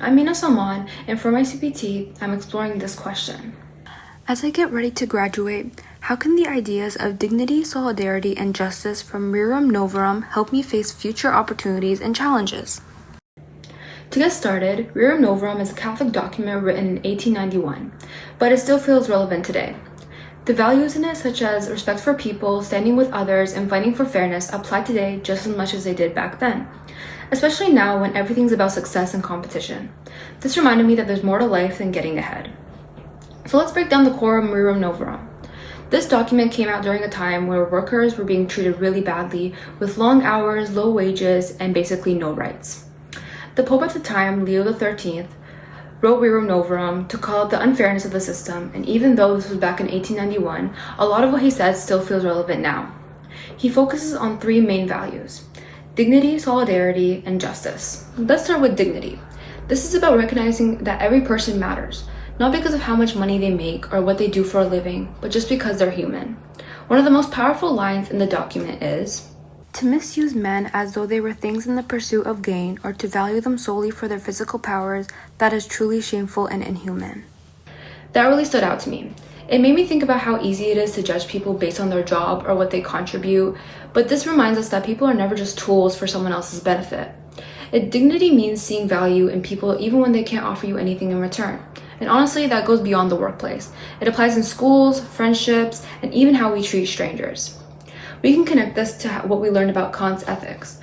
I'm Mina Salman, and for my CPT, I'm exploring this question. As I get ready to graduate, how can the ideas of dignity, solidarity, and justice from Rerum Novarum help me face future opportunities and challenges? To get started, Rerum Novarum is a Catholic document written in 1891, but it still feels relevant today. The values in it, such as respect for people, standing with others, and fighting for fairness, apply today just as much as they did back then, especially now when everything's about success and competition. This reminded me that there's more to life than getting ahead. So let's break down the core of Rerum Novarum. This document came out during a time where workers were being treated really badly, with long hours, low wages, and basically no rights. The Pope at the time, Leo XIII, wrote Rerum Novarum to call out the unfairness of the system, and even though this was back in 1891, a lot of what he said still feels relevant now. He focuses on three main values: dignity, solidarity, and justice. Let's start with dignity. This is about recognizing that every person matters, not because of how much money they make or what they do for a living, but just because they're human. One of the most powerful lines in the document is, "To misuse men as though they were things in the pursuit of gain, or to value them solely for their physical powers, that is truly shameful and inhuman." That really stood out to me. It made me think about how easy it is to judge people based on their job or what they contribute, but this reminds us that people are never just tools for someone else's benefit. Dignity means seeing value in people even when they can't offer you anything in return. And honestly, that goes beyond the workplace. It applies in schools, friendships, and even how we treat strangers. We can connect this to what we learned about Kant's ethics.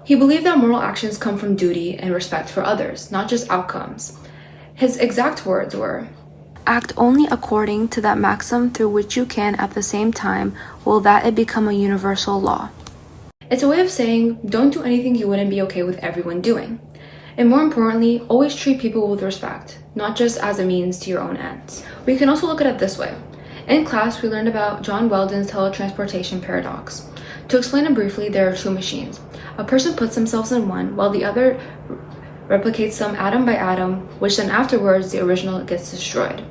He believed that moral actions come from duty and respect for others, not just outcomes. His exact words were, "Act only according to that maxim through which you can at the same time will that it become a universal law." It's a way of saying, don't do anything you wouldn't be okay with everyone doing. And more importantly, always treat people with respect, not just as a means to your own ends. We can also look at it this way. In class, we learned about John Weldon's teletransportation paradox. To explain it briefly, there are two machines. A person puts themselves in one, while the other replicates them atom by atom, which then afterwards the original gets destroyed.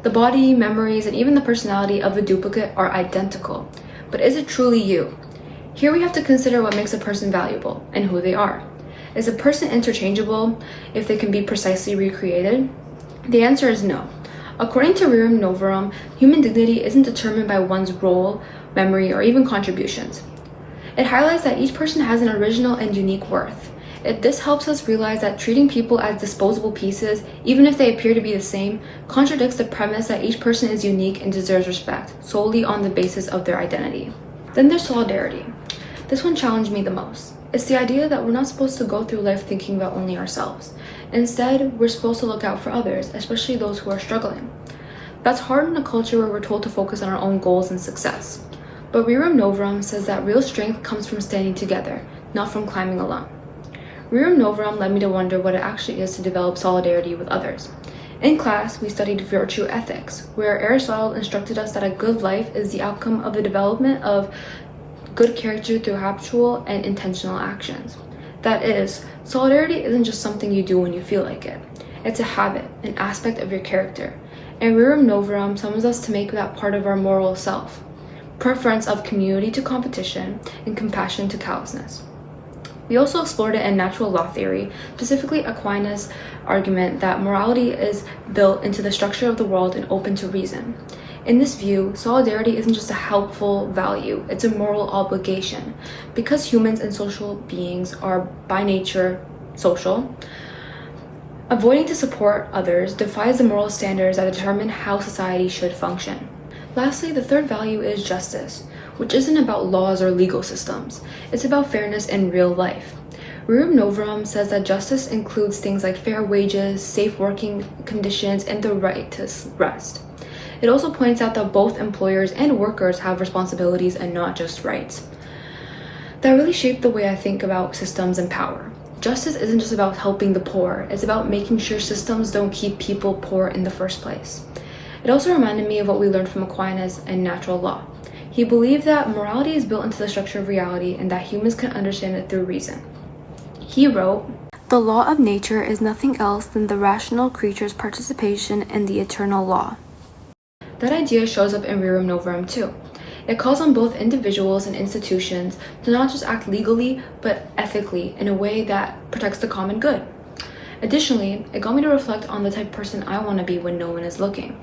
The body, memories, and even the personality of the duplicate are identical. But is it truly you? Here we have to consider what makes a person valuable and who they are. Is a person interchangeable if they can be precisely recreated? The answer is no. According to Rerum Novarum, human dignity isn't determined by one's role, memory, or even contributions. It highlights that each person has an original and unique worth. This helps us realize that treating people as disposable pieces, even if they appear to be the same, contradicts the premise that each person is unique and deserves respect, solely on the basis of their identity. Then there's solidarity. This one challenged me the most. It's the idea that we're not supposed to go through life thinking about only ourselves. Instead, we're supposed to look out for others, especially those who are struggling. That's hard in a culture where we're told to focus on our own goals and success. But Rerum Novarum says that real strength comes from standing together, not from climbing alone. Rerum Novarum led me to wonder what it actually is to develop solidarity with others. In class, we studied virtue ethics, where Aristotle instructed us that a good life is the outcome of the development of good character through habitual and intentional actions. That is, solidarity isn't just something you do when you feel like it. It's a habit, an aspect of your character. And Rerum Novarum summons us to make that part of our moral self. Preference of community to competition and compassion to callousness. We also explored it in natural law theory, specifically Aquinas' argument that morality is built into the structure of the world and open to reason. In this view, solidarity isn't just a helpful value, it's a moral obligation. Because humans and social beings are by nature social, avoiding to support others defies the moral standards that determine how society should function. Lastly, the third value is justice, which isn't about laws or legal systems. It's about fairness in real life. Rerum Novarum says that justice includes things like fair wages, safe working conditions, and the right to rest. It also points out that both employers and workers have responsibilities and not just rights. That really shaped the way I think about systems and power. Justice isn't just about helping the poor, it's about making sure systems don't keep people poor in the first place. It also reminded me of what we learned from Aquinas and natural law. He believed that morality is built into the structure of reality and that humans can understand it through reason. He wrote, "The law of nature is nothing else than the rational creature's participation in the eternal law." That idea shows up in Rerum Novarum too. It calls on both individuals and institutions to not just act legally, but ethically in a way that protects the common good. Additionally, it got me to reflect on the type of person I want to be when no one is looking.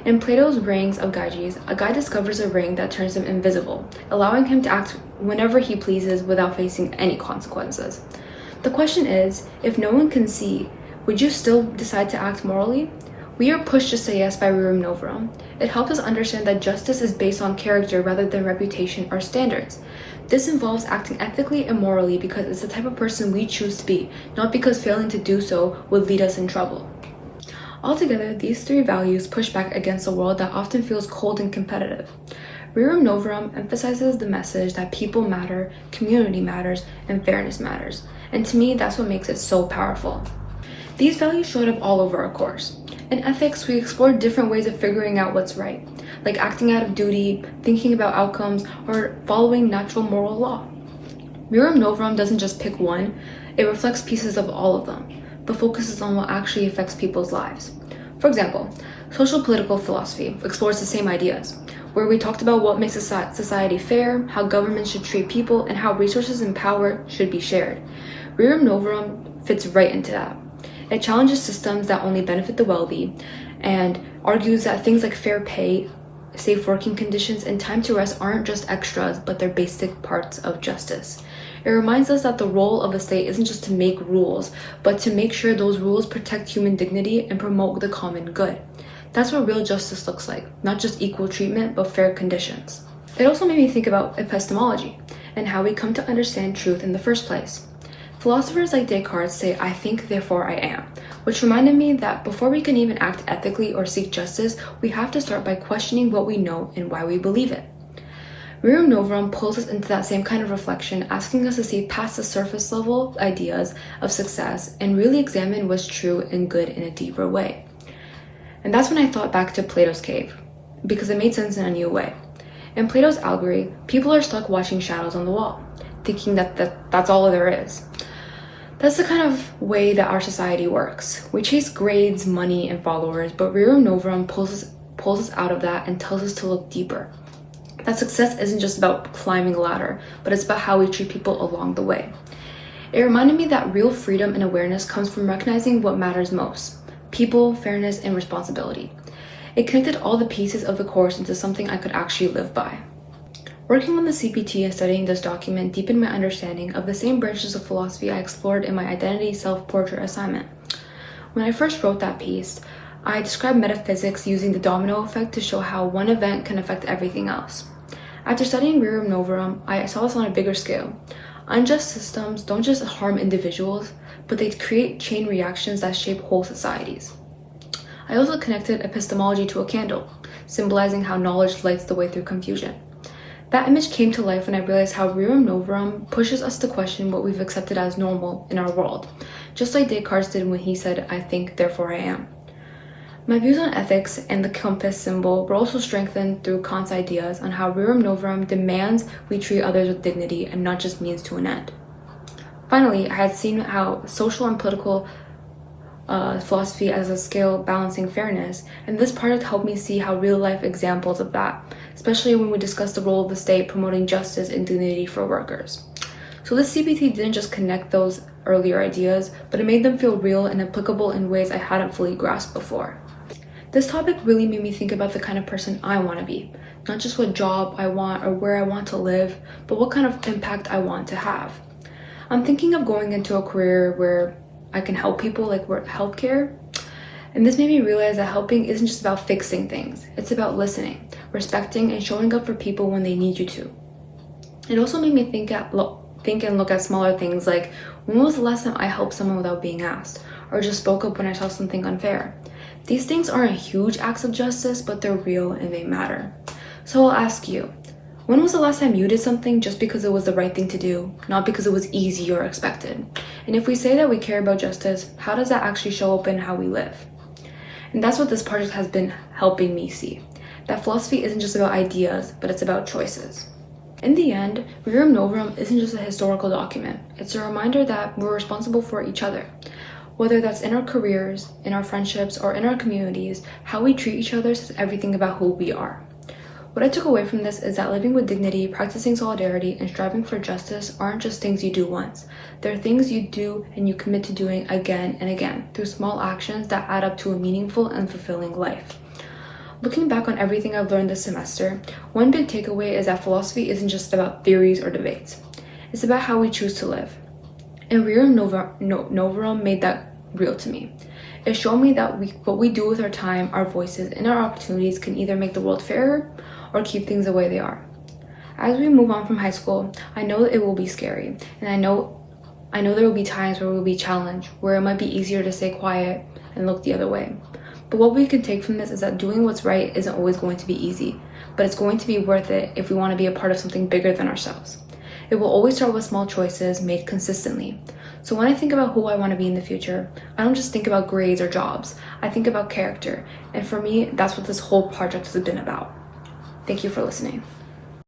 In Plato's Rings of Gyges, a guy discovers a ring that turns him invisible, allowing him to act whenever he pleases without facing any consequences. The question is, if no one can see, would you still decide to act morally? We Are Pushed to Say Yes by Rerum Novarum. It helps us understand that justice is based on character rather than reputation or standards. This involves acting ethically and morally because it's the type of person we choose to be, not because failing to do so would lead us in trouble. Altogether, these three values push back against a world that often feels cold and competitive. Rerum Novarum emphasizes the message that people matter, community matters, and fairness matters. And to me, that's what makes it so powerful. These values showed up all over our course. In ethics, we explored different ways of figuring out what's right, like acting out of duty, thinking about outcomes, or following natural moral law. Rerum Novarum doesn't just pick one, it reflects pieces of all of them, but focuses on what actually affects people's lives. For example, social political philosophy explores the same ideas, where we talked about what makes society fair, how governments should treat people, and how resources and power should be shared. Rerum Novarum fits right into that. It challenges systems that only benefit the wealthy and argues that things like fair pay, safe working conditions, and time to rest aren't just extras, but they're basic parts of justice. It reminds us that the role of a state isn't just to make rules, but to make sure those rules protect human dignity and promote the common good. That's what real justice looks like, not just equal treatment, but fair conditions. It also made me think about epistemology and how we come to understand truth in the first place. Philosophers like Descartes say, "I think, therefore I am," which reminded me that before we can even act ethically or seek justice, we have to start by questioning what we know and why we believe it. Rerum Novarum pulls us into that same kind of reflection, asking us to see past the surface level ideas of success and really examine what's true and good in a deeper way. And that's when I thought back to Plato's cave, because it made sense in a new way. In Plato's allegory, people are stuck watching shadows on the wall, thinking that that's all there is. That's the kind of way that our society works. We chase grades, money, and followers, but Rerum Novarum pulls us out of that and tells us to look deeper. That success isn't just about climbing a ladder, but it's about how we treat people along the way. It reminded me that real freedom and awareness comes from recognizing what matters most: people, fairness, and responsibility. It connected all the pieces of the course into something I could actually live by. Working on the CPT and studying this document deepened my understanding of the same branches of philosophy I explored in my identity self-portrait assignment. When I first wrote that piece, I described metaphysics using the domino effect to show how one event can affect everything else. After studying Rerum Novarum, I saw this on a bigger scale. Unjust systems don't just harm individuals, but they create chain reactions that shape whole societies. I also connected epistemology to a candle, symbolizing how knowledge lights the way through confusion. That image came to life when I realized how Rerum Novarum pushes us to question what we've accepted as normal in our world, just like Descartes did when he said, "I think, therefore I am." My views on ethics and the compass symbol were also strengthened through Kant's ideas on how Rerum Novarum demands we treat others with dignity and not just means to an end. Finally, I had seen how social and political philosophy as a scale balancing fairness, and this project helped me see how real-life examples of that, especially when we discussed the role of the state promoting justice and dignity for workers. So this CPT didn't just connect those earlier ideas, but it made them feel real and applicable in ways I hadn't fully grasped before. This topic really made me think about the kind of person I want to be, not just what job I want or where I want to live, but what kind of impact I want to have. I'm thinking of going into a career where I can help people, like healthcare. And this made me realize that helping isn't just about fixing things. It's about listening, respecting, and showing up for people when they need you to. It also made me think and look at smaller things like, when was the last time I helped someone without being asked? Or just spoke up when I saw something unfair? These things aren't huge acts of justice, but they're real and they matter. So I'll ask you, when was the last time you did something just because it was the right thing to do, not because it was easy or expected? And if we say that we care about justice, how does that actually show up in how we live? And that's what this project has been helping me see. That philosophy isn't just about ideas, but it's about choices. In the end, Rerum Novarum isn't just a historical document. It's a reminder that we're responsible for each other. Whether that's in our careers, in our friendships, or in our communities, how we treat each other says everything about who we are. What I took away from this is that living with dignity, practicing solidarity, and striving for justice aren't just things you do once. They're things you do and you commit to doing again and again through small actions that add up to a meaningful and fulfilling life. Looking back on everything I've learned this semester, one big takeaway is that philosophy isn't just about theories or debates. It's about how we choose to live. And Rerum Novarum made that real to me. It showed me that what we do with our time, our voices, and our opportunities can either make the world fairer or keep things the way they are. As we move on from high school, I know that it will be scary, and I know there will be times where we'll be challenged, where it might be easier to stay quiet and look the other way. But what we can take from this is that doing what's right isn't always going to be easy, but it's going to be worth it if we want to be a part of something bigger than ourselves. It will always start with small choices made consistently. So when I think about who I want to be in the future, I don't just think about grades or jobs. I think about character. And for me, that's what this whole project has been about. Thank you for listening.